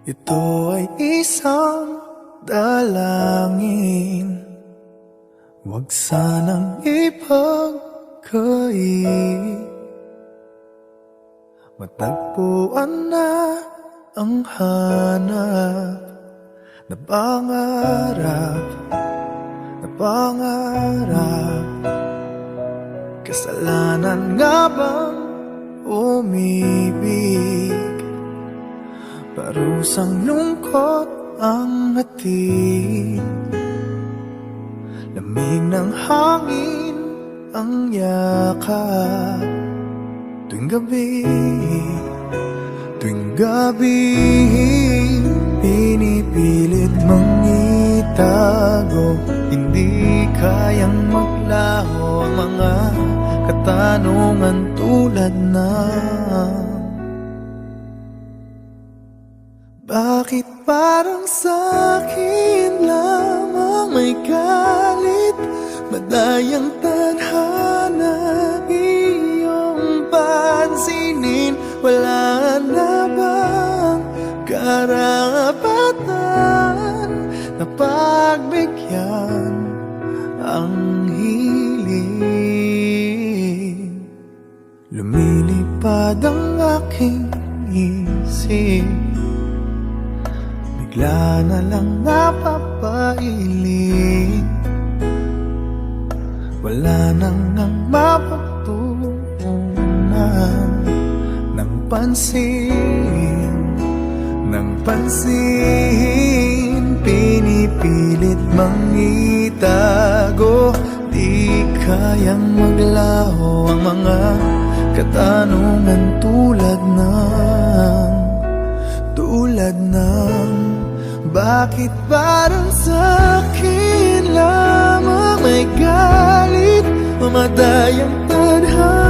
Ito ay isang dalangin, huwag sanang ipagkait. Matagpuan na ang hanap na pangarap, na pangarap. Kasalanan nga bang umibig? Parusang lungkot ang hatid, lamig ng hangin ang yakap. Tuwing gabi, pinipilit mang itago. Hindi kayang maglaho ang mga katanungan tulad ng bakit parang sa'kin lamang may galit? Madayang tadhana iyong pansinin. Wala na bang karapatan na pagbigyan ang hiling? Lumilipad ang aking isip, bigla na lang napapailing. Wala nang mapagtuunan ng pansin, ng pansin. Pinipilit mang itago, di kayang maglaho ang mga katanungan tulad ng bakit parang sa'kin lamang may galit? Mamadayang tadhana